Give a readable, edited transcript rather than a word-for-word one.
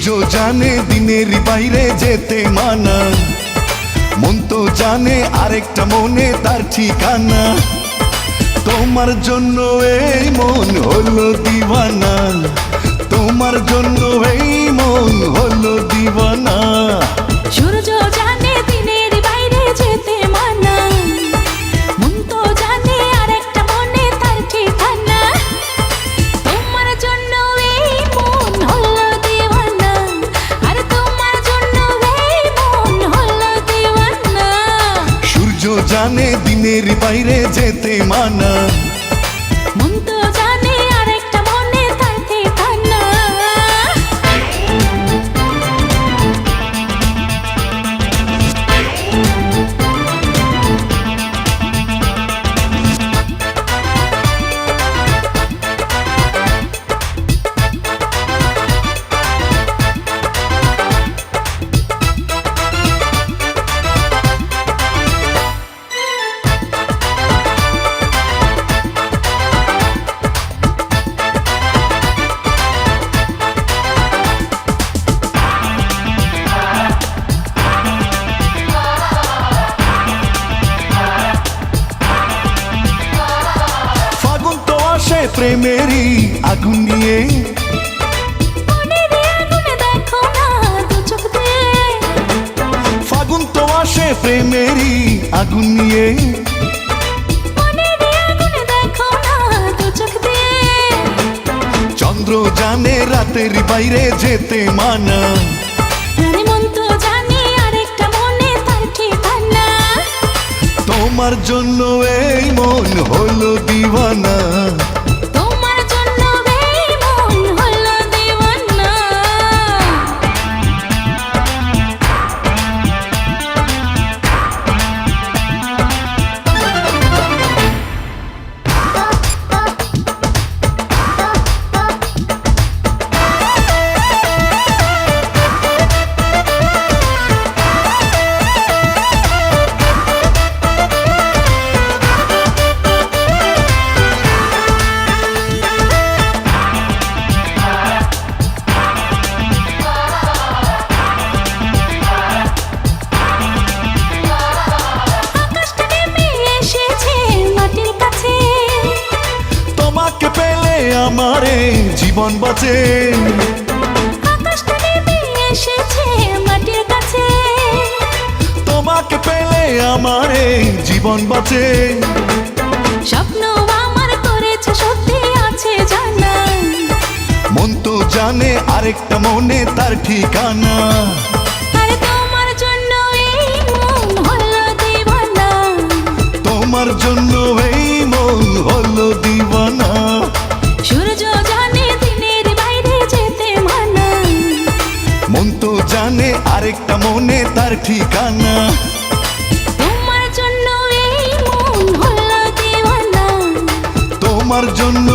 সূর্য জানে দিনের বাইরে যেতে মানা, মন তো জানে আরেকটা মনে তার ঠিকানা। তোমার জন্য এই মন হলো দিওয়ানা, তোমার জন্য এই মন হলো দিওয়ানা। সূর্য জানে দিনের বাইরে যেতে মানা, মন তো জানে আরেকটা মনে তার ঠিকানা। তোমার জন্য এই মন হলো দিওয়ানা, আর তোমার জন্য এই মন হলো দিওয়ানা। সূর্য জানে দিনের বাইরে যেতে মানা, মন তো জানে আরেকটা মনে তার ঠিকানা। প্রেমেরই আগুন নিয়ে, দেখো না দু চোখ দিয়ে। ফাগুন তো আসে প্রেমেরই আগুন নিয়ে, দেখো না দু চোখ দিয়ে। চন্দ্র জানে রাতের বাইরে যেতে মানা, আরে মন তো জানে আরেকটা মনে তার ঠিকানা। তোমার জন্য এই মন হলো দিওয়ানা, তোমার জন্য এই মন হলো দিওয়ানা। আমারে জীবন বাঁচে, আকাশটা নেমে এসেছে মাটির কাছে। তোমাকে পেলে আমারে জীবন বাঁচে। স্বপ্ন আমার করেছে সত্যি আছে জানা, মন তো জানে আরেকটা মনে তার ঠিকানা। আর তোমার জন্য এই মন হলো দিওয়ানা, তোমার জন্য এই মন হলো দিওয়ানা। সূর্য জানে দিনের বাইরে যেতে মানা, মন তো জানে আরেকটা মনে তার ঠিকানা। তোমার জন্য এই মন হলো দিওয়ানা, তোমার জন্য